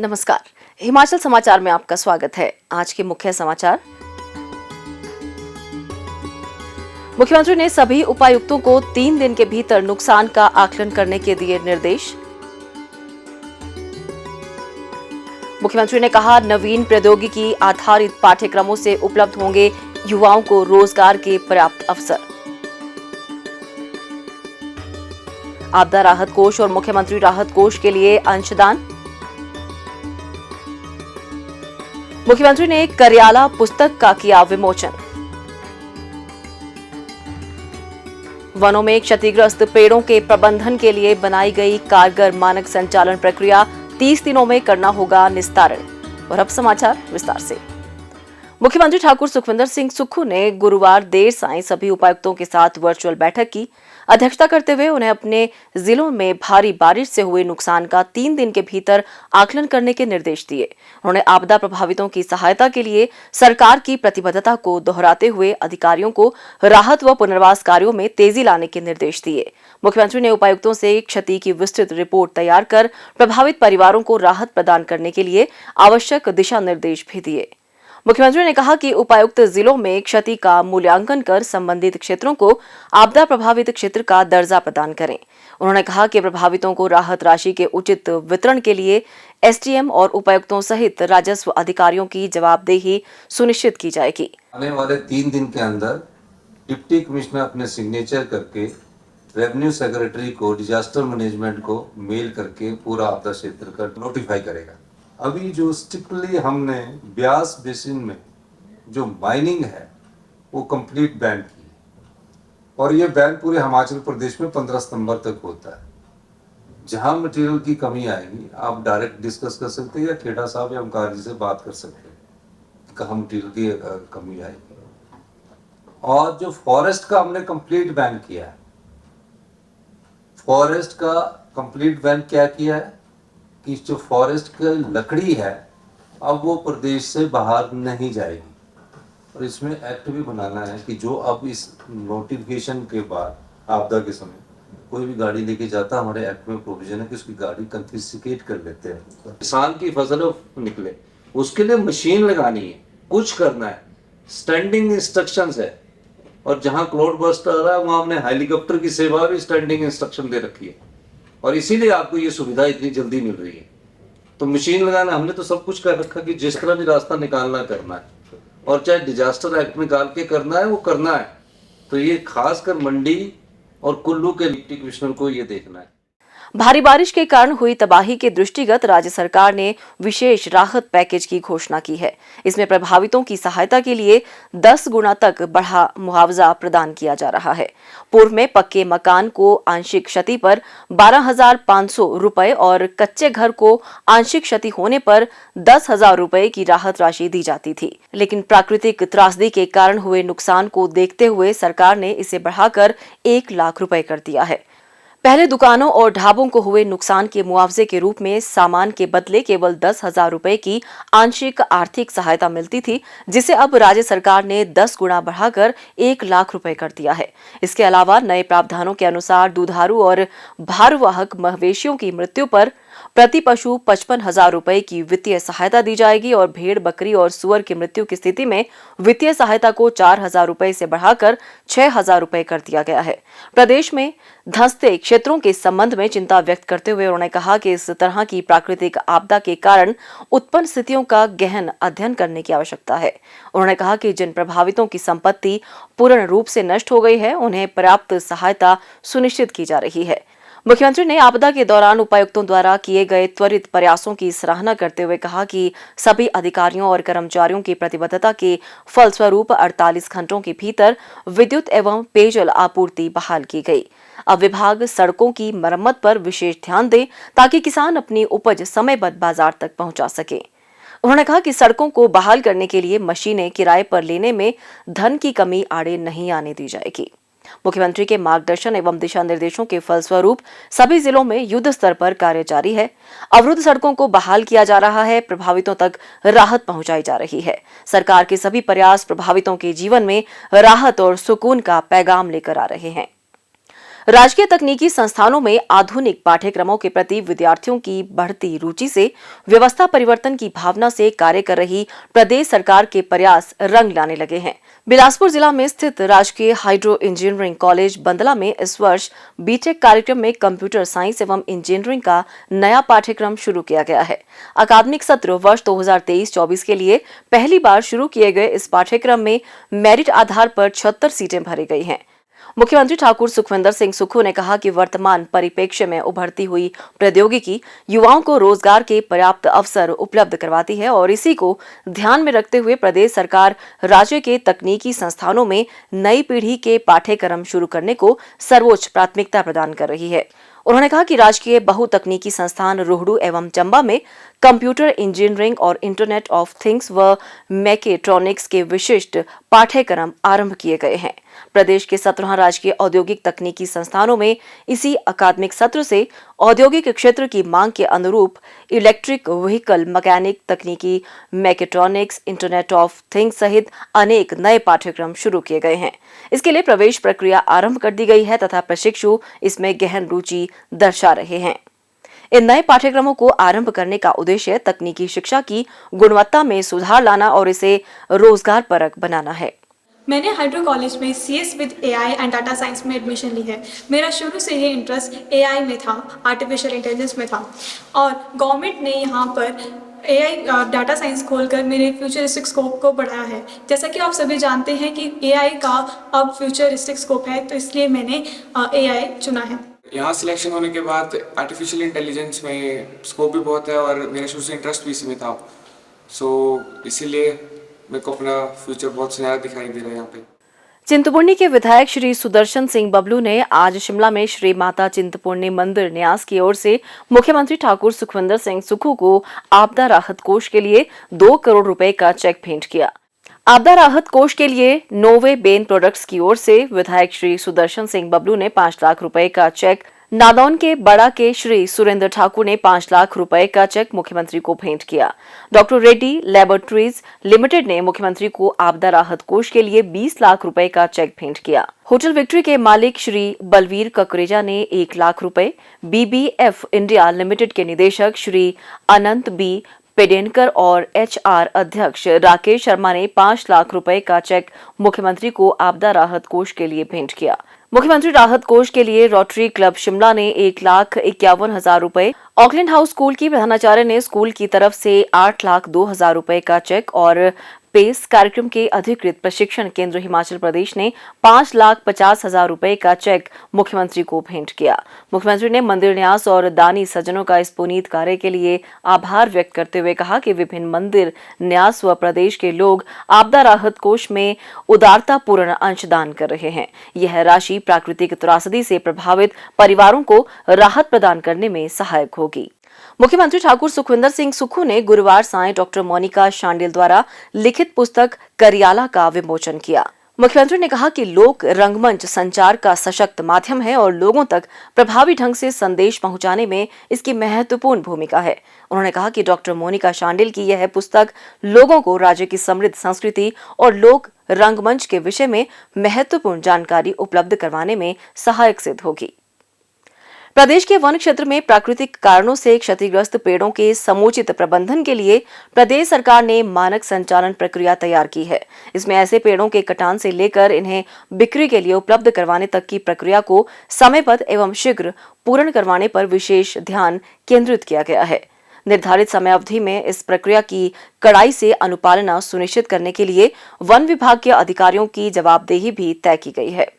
नमस्कार, हिमाचल समाचार में आपका स्वागत है। आज के मुख्य समाचार। मुख्यमंत्री ने सभी उपायुक्तों को 3 दिन के भीतर नुकसान का आकलन करने के दिए निर्देश। मुख्यमंत्री ने कहा, नवीन प्रौद्योगिकी आधारित पाठ्यक्रमों से उपलब्ध होंगे युवाओं को रोजगार के पर्याप्त अवसर। आपदा राहत कोष और मुख्यमंत्री राहत कोष के लिए अंशदान। मुख्यमंत्री ने करियाला पुस्तक का किया विमोचन। वनों में क्षतिग्रस्त पेड़ों के प्रबंधन के लिए बनाई गई कारगर मानक संचालन प्रक्रिया 30 दिनों में करना होगा निस्तारण। और अब समाचार विस्तार से। मुख्यमंत्री ठाकुर सुखविंदर सिंह सुक्खू ने गुरुवार देर सायं सभी उपायुक्तों के साथ वर्चुअल बैठक की। अध्यक्षता करते हुए उन्हें अपने जिलों में भारी बारिश से हुए नुकसान का 3 दिन के भीतर आकलन करने के निर्देश दिए। उन्होंने आपदा प्रभावितों की सहायता के लिए सरकार की प्रतिबद्धता को दोहराते हुए अधिकारियों को राहत व पुनर्वास कार्यों में तेजी लाने के निर्देश दिए। मुख्यमंत्री ने उपायुक्तों से क्षति की विस्तृत रिपोर्ट तैयार कर प्रभावित परिवारों को राहत प्रदान करने के लिए आवश्यक दिशा निर्देश भी दिए। मुख्यमंत्री ने कहा कि उपायुक्त जिलों में क्षति का मूल्यांकन कर संबंधित क्षेत्रों को आपदा प्रभावित क्षेत्र का दर्जा प्रदान करें। उन्होंने कहा कि प्रभावितों को राहत राशि के उचित वितरण के लिए एसडीएम और उपायुक्तों सहित राजस्व अधिकारियों की जवाबदेही सुनिश्चित की जाएगी। आने वाले 3 दिन के अंदर डिप्टी कमिश्नर अपने सिग्नेचर करके रेवेन्यू सेक्रेटरी को डिजास्टर मैनेजमेंट को मेल करके पूरा आपदा क्षेत्र का नोटिफाई करेगा। अभी जो स्ट्रिक्टली हमने ब्यास बेसिन में जो माइनिंग है वो कंप्लीट बैन की और ये बैन पूरे हिमाचल प्रदेश में 15 सितंबर तक होता है। जहां मटेरियल की कमी आएगी आप डायरेक्ट डिस्कस कर सकते हैं या खेड़ा साहब या ओमकार जी से बात कर सकते हैं कहाँ मटेरियल की कमी आएगी। और जो फॉरेस्ट का हमने कंप्लीट बैन किया है, फॉरेस्ट का कंप्लीट बैन क्या किया है कि जो फॉरेस्ट की लकड़ी है अब वो प्रदेश से बाहर नहीं जाएगी। और इसमें एक्ट भी बनाना है कि जो अब इस नोटिफिकेशन के बाद आपदा के समय कोई भी गाड़ी लेके जाता, हमारे एक्ट में प्रोविजन है कि उसकी गाड़ी कन्फिस्केट कर लेते हैं। किसान की फसल निकले उसके लिए मशीन लगानी है, कुछ करना है, स्टैंडिंग इंस्ट्रक्शंस है। और जहां क्लाउड बर्स्ट आ रहा है वहां हमने हेलीकॉप्टर की सेवा भी स्टैंडिंग इंस्ट्रक्शन दे रखी है और इसीलिए आपको ये सुविधा इतनी जल्दी मिल रही है। तो मशीन लगाना हमने तो सब कुछ कर रखा कि जिस तरह भी रास्ता निकालना करना है और चाहे डिजास्टर एक्ट निकाल के करना है वो करना है। तो ये खासकर मंडी और कुल्लू के डिप्टी कमिश्नर को ये देखना है। भारी बारिश के कारण हुई तबाही के दृष्टिगत राज्य सरकार ने विशेष राहत पैकेज की घोषणा की है। इसमें प्रभावितों की सहायता के लिए 10 गुना तक बढ़ा मुआवजा प्रदान किया जा रहा है। पूर्व में पक्के मकान को आंशिक क्षति पर 12,500 रुपए और कच्चे घर को आंशिक क्षति होने पर 10,000 रुपए की राहत राशि दी जाती थी। लेकिन प्राकृतिक त्रासदी के कारण हुए नुकसान को देखते हुए सरकार ने इसे बढ़ाकर 1 लाख रुपए कर दिया है। पहले दुकानों और ढाबों को हुए नुकसान के मुआवजे के रूप में सामान के बदले केवल 10,000 रुपए की आंशिक आर्थिक सहायता मिलती थी, जिसे अब राज्य सरकार ने 10 गुना बढ़ाकर 1 लाख रुपए कर दिया है। इसके अलावा नए प्रावधानों के अनुसार दुधारू और भारवाहक मवेशियों की मृत्यु पर प्रति पशु 55,000 रुपए की वित्तीय सहायता दी जाएगी और भेड़, बकरी और सुअर की मृत्यु की स्थिति में वित्तीय सहायता को 4,000 रुपए से बढ़ाकर 6,000 रुपए कर दिया गया है। प्रदेश में धंसते क्षेत्रों के संबंध में चिंता व्यक्त करते हुए उन्होंने कहा कि इस तरह की प्राकृतिक आपदा के कारण उत्पन्न स्थितियों का गहन अध्ययन करने की आवश्यकता है। उन्होंने कहा कि जिन प्रभावितों की संपत्ति पूर्ण रूप से नष्ट हो गई है उन्हें पर्याप्त सहायता सुनिश्चित की जा रही है। मुख्यमंत्री ने आपदा के दौरान उपायुक्तों द्वारा किए गए त्वरित प्रयासों की सराहना करते हुए कहा कि सभी अधिकारियों और कर्मचारियों की प्रतिबद्धता के फलस्वरूप 48 घंटों के भीतर विद्युत एवं पेयजल आपूर्ति बहाल की गई। अब विभाग सड़कों की मरम्मत पर विशेष ध्यान दे ताकि किसान अपनी उपज समयबद्ध बाजार तक पहुंचा सके। उन्होंने कहा कि सड़कों को बहाल करने के लिए मशीनें किराए पर लेने में धन की कमी आड़े नहीं आने दी जाएगी। मुख्यमंत्री के मार्गदर्शन एवं दिशा निर्देशों के फलस्वरूप सभी जिलों में युद्ध स्तर पर कार्य जारी है। अवरुद्ध सड़कों को बहाल किया जा रहा है, प्रभावितों तक राहत पहुंचाई जा रही है। सरकार के सभी प्रयास प्रभावितों के जीवन में राहत और सुकून का पैगाम लेकर आ रहे हैं। राजकीय तकनीकी संस्थानों में आधुनिक पाठ्यक्रमों के प्रति विद्यार्थियों की बढ़ती रुचि से व्यवस्था परिवर्तन की भावना से कार्य कर रही प्रदेश सरकार के प्रयास रंग लाने लगे हैं। बिलासपुर जिला में स्थित राजकीय हाइड्रो इंजीनियरिंग कॉलेज बंदला में इस वर्ष बीटेक कार्यक्रम में कंप्यूटर साइंस एवं इंजीनियरिंग का नया पाठ्यक्रम शुरू किया गया है। अकादमिक सत्र वर्ष 2023-24 के लिए पहली बार शुरू किए गए इस पाठ्यक्रम में मेरिट आधार पर 76 सीटें भरी गई हैं। मुख्यमंत्री ठाकुर सुखविंदर सिंह सुक्खू ने कहा कि वर्तमान परिप्रेक्ष्य में उभरती हुई प्रौद्योगिकी युवाओं को रोजगार के पर्याप्त अवसर उपलब्ध करवाती है और इसी को ध्यान में रखते हुए प्रदेश सरकार राज्य के तकनीकी संस्थानों में नई पीढ़ी के पाठ्यक्रम शुरू करने को सर्वोच्च प्राथमिकता प्रदान कर रही है। उन्होंने कहा कि राजकीय बहुतकनीकी संस्थान रोहडू एवं चंबा में कंप्यूटर इंजीनियरिंग और इंटरनेट ऑफ थिंग्स व मैकेट्रॉनिक्स के विशिष्ट पाठ्यक्रम आरंभ किए गए हैं। प्रदेश के 17 राजकीय औद्योगिक तकनीकी संस्थानों में इसी अकादमिक सत्र से औद्योगिक क्षेत्र की मांग के अनुरूप इलेक्ट्रिक व्हीकल मैकेनिक तकनीकी, मैकेट्रॉनिक्स, इंटरनेट ऑफ थिंग्स सहित अनेक नए पाठ्यक्रम शुरू किए गए हैं। इसके लिए प्रवेश प्रक्रिया आरंभ कर दी गई है तथा प्रशिक्षु इसमें गहन रुचि दर्शा रहे हैं। इन नए पाठ्यक्रमों को आरंभ करने का उद्देश्य तकनीकी शिक्षा की गुणवत्ता में सुधार लाना और इसे रोजगार परक बनाना है। मैंने हाइड्रो कॉलेज में CS with AI and data science में एडमिशन ली है। मेरा शुरू से ये इंटरेस्ट AI में था, आर्टिफिशियल इंटेलिजेंस में था और गवर्नमेंट ने यहाँ पर AI डाटा साइंस खोलकर मेरे फ्यूचरिस्टिक स्कोप को बढ़ाया है। जैसा कि आप सभी जानते हैं कि AI का अब फ्यूचरिस्टिक स्कोप है, तो इसलिए मैंने AI चुना है। यहाँ सिलेक्शन होने के बाद आर्टिफिशियल इंटेलिजेंस में स्कोप भी बहुत है और मेरा शुरू से इंटरेस्ट भी इसमें था, इसीलिए मेरे को अपना फ्यूचर बहुत सुनहरा दिखाई दे रहा है यहाँ पे। चिंतपूर्णी के विधायक श्री सुदर्शन सिंह बबलू ने आज शिमला में श्री माता चिंतपूर्णी मंदिर न्यास की ओर से मुख्यमंत्री ठाकुर सुखविंदर सिंह सुक्खू को आपदा राहत कोष के लिए 2 करोड़ रुपए का चेक भेंट किया। आपदा राहत कोष के लिए नोवे बेन प्रोडक्ट्स की ओर से विधायक श्री सुदर्शन सिंह बबलू ने 5 लाख रुपए का चेक, नादौन के बड़ा के श्री सुरेंद्र ठाकुर ने 5 लाख रुपए का चेक मुख्यमंत्री को भेंट किया। डॉक्टर रेड्डी लैबोरेटरीज लिमिटेड ने मुख्यमंत्री को आपदा राहत कोष के लिए 20 लाख रुपए का चेक भेंट किया। होटल विक्ट्री के मालिक श्री बलवीर ककरेजा ने 1 लाख रुपए, BBF इंडिया लिमिटेड के निदेशक श्री अनंत बी पेडेनकर और HR अध्यक्ष राकेश शर्मा ने 5 लाख रुपए का चेक मुख्यमंत्री को आपदा राहत कोष के लिए भेंट किया। मुख्यमंत्री राहत कोष के लिए रोटरी क्लब शिमला ने 1,51,000 रुपए, ऑकलैंड हाउस स्कूल की प्रधानाचार्य ने स्कूल की तरफ से 8,02,000 रुपए का चेक और पेस कार्यक्रम के अधिकृत प्रशिक्षण केंद्र हिमाचल प्रदेश ने 5,50,000 रुपए का चेक मुख्यमंत्री को भेंट किया। मुख्यमंत्री ने मंदिर न्यास और दानी सज्जनों का इस पुनीत कार्य के लिए आभार व्यक्त करते हुए कहा कि विभिन्न मंदिर न्यास व प्रदेश के लोग आपदा राहत कोष में उदारतापूर्ण अंशदान कर रहे हैं। यह राशि प्राकृतिक त्रासदी से प्रभावित परिवारों को राहत प्रदान करने में सहायक होगी। मुख्यमंत्री ठाकुर सुखविंदर सिंह सुक्खू ने गुरुवार सांय डॉक्टर मोनिका शांडिल द्वारा लिखित पुस्तक करियाला का विमोचन किया। मुख्यमंत्री ने कहा कि लोक रंगमंच संचार का सशक्त माध्यम है और लोगों तक प्रभावी ढंग से संदेश पहुंचाने में इसकी महत्वपूर्ण भूमिका है। उन्होंने कहा कि डॉक्टर मोनिका शांडिल की यह पुस्तक लोगों को राज्य की समृद्ध संस्कृति और लोक रंगमंच के विषय में महत्वपूर्ण जानकारी उपलब्ध करवाने में सहायक सिद्ध होगी। प्रदेश के वन क्षेत्र में प्राकृतिक कारणों से क्षतिग्रस्त पेड़ों के समुचित प्रबंधन के लिए प्रदेश सरकार ने मानक संचालन प्रक्रिया तैयार की है। इसमें ऐसे पेड़ों के कटान से लेकर इन्हें बिक्री के लिए उपलब्ध करवाने तक की प्रक्रिया को समयबद्ध एवं शीघ्र पूर्ण करवाने पर विशेष ध्यान केंद्रित किया गया है। निर्धारित समय अवधि में इस प्रक्रिया की कड़ाई से अनुपालना सुनिश्चित करने के लिए वन विभाग के अधिकारियों की जवाबदेही भी तय की गई है।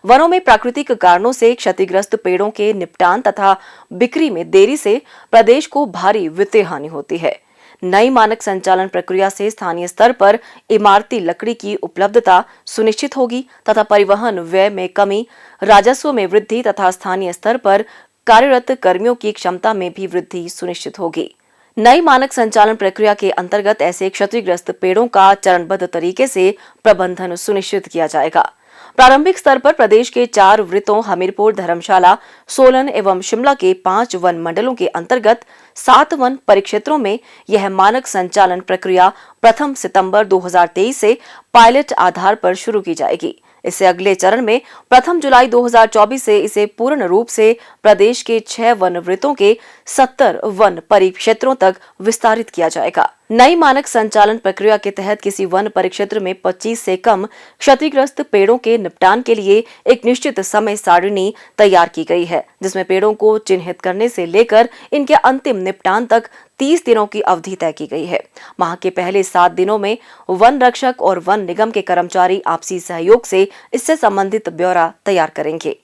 वनों में प्राकृतिक कारणों से क्षतिग्रस्त पेड़ों के निपटान तथा बिक्री में देरी से प्रदेश को भारी वित्तीय हानि होती है। नई मानक संचालन प्रक्रिया से स्थानीय स्तर पर इमारती लकड़ी की उपलब्धता सुनिश्चित होगी तथा परिवहन व्यय में कमी, राजस्व में वृद्धि तथा स्थानीय स्तर पर कार्यरत कर्मियों की क्षमता में भी वृद्धि सुनिश्चित होगी। नई मानक संचालन प्रक्रिया के अंतर्गत ऐसे क्षतिग्रस्त पेड़ों का चरणबद्ध तरीके से प्रबंधन सुनिश्चित किया जाएगा। प्रारंभिक स्तर पर प्रदेश के 4 वृत्तों हमीरपुर, धर्मशाला, सोलन एवं शिमला के 5 वन मंडलों के अंतर्गत 7 वन परिक्षेत्रों में यह मानक संचालन प्रक्रिया 1 सितंबर 2023 से पायलट आधार पर शुरू की जाएगी। इससे अगले चरण में प्रथम जुलाई 2024 से इसे पूर्ण रूप से प्रदेश के 6 वन वृत्तों के 70 वन परिक्षेत्रों तक विस्तारित किया जाएगा। नई मानक संचालन प्रक्रिया के तहत किसी वन परिक्षेत्र में 25 से कम क्षतिग्रस्त पेड़ों के निपटान के लिए एक निश्चित समय सारिणी तैयार की गई है, जिसमें पेड़ों को चिन्हित करने से लेकर इनके अंतिम निपटान तक 30 दिनों की अवधि तय की गई है। माह के पहले 7 दिनों में वन रक्षक और वन निगम के कर्मचारी आपसी सहयोग से इससे संबंधित ब्यौरा तैयार करेंगे।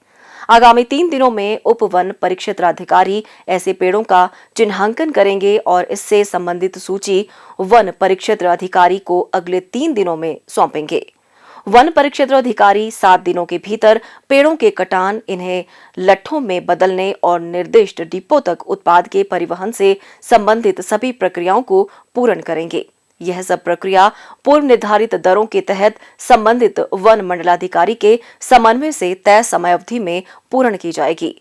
आगामी 3 दिनों में उप वन परिक्षेत्राधिकारी ऐसे पेड़ों का चिन्हांकन करेंगे और इससे संबंधित सूची वन परिक्षेत्र अधिकारी को अगले 3 दिनों में सौंपेंगे। वन परिक्षेत्र अधिकारी 7 दिनों के भीतर पेड़ों के कटान, इन्हें लट्ठों में बदलने और निर्दिष्ट डिपो तक उत्पाद के परिवहन से संबंधित सभी प्रक्रियाओं को पूर्ण करेंगे। यह सब प्रक्रिया पूर्व निर्धारित दरों के तहत संबंधित वन मंडलाधिकारी के समन्वय से तय समयावधि में पूर्ण की जाएगी।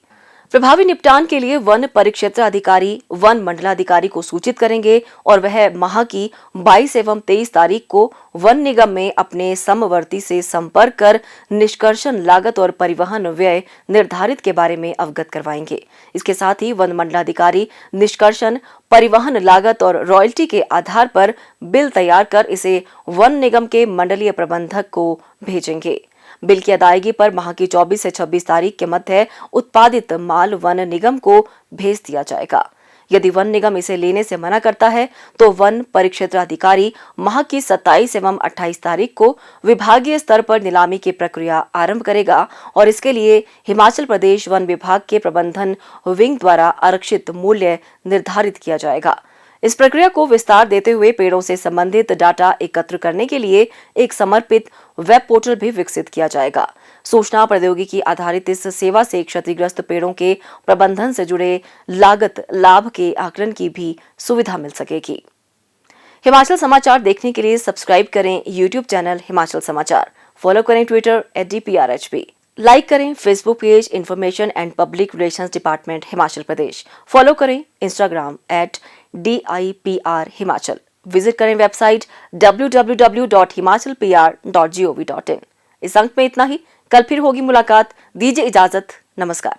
प्रभावी निपटान के लिए वन परिक्षेत्र अधिकारी वन मंडलाधिकारी को सूचित करेंगे और वह माह की 22 एवं 23 तारीख को वन निगम में अपने समवर्ती से संपर्क कर निष्कर्षण लागत और परिवहन व्यय निर्धारित के बारे में अवगत करवाएंगे। इसके साथ ही वन मंडलाधिकारी निष्कर्षण, परिवहन लागत और रॉयल्टी के आधार पर बिल तैयार कर इसे वन निगम के मंडलीय प्रबंधक को भेजेंगे। बिल की अदायगी पर माह की 24 से 26 तारीख के मध्य उत्पादित माल वन निगम को भेज दिया जाएगा। यदि वन निगम इसे लेने से मना करता है तो वन परिक्षेत्र अधिकारी माह की 27 एवं 28 तारीख को विभागीय स्तर पर नीलामी की प्रक्रिया आरंभ करेगा और इसके लिए हिमाचल प्रदेश वन विभाग के प्रबंधन विंग द्वारा आरक्षित मूल्य निर्धारित किया जाएगा। इस प्रक्रिया को विस्तार देते हुए पेड़ों से संबंधित डाटा एकत्र करने के लिए एक समर्पित वेब पोर्टल भी विकसित किया जाएगा। सूचना प्रौद्योगिकी आधारित इस सेवा से क्षतिग्रस्त पेड़ों के प्रबंधन से जुड़े लागत लाभ के आकलन की भी सुविधा मिल सकेगी। हिमाचल समाचार देखने के लिए सब्सक्राइब करें यूट्यूब चैनल हिमाचल समाचार, फॉलो करें ट्विटर @DPRHP, लाइक करें Facebook page information and public relations department Himachal Pradesh, follow करें इंस्टाग्राम @DIPR हिमाचल, विजिट करें वेबसाइट www.himachalpr.gov.in। इस अंक में इतना ही, कल फिर होगी मुलाकात। दीजिए इजाजत, नमस्कार।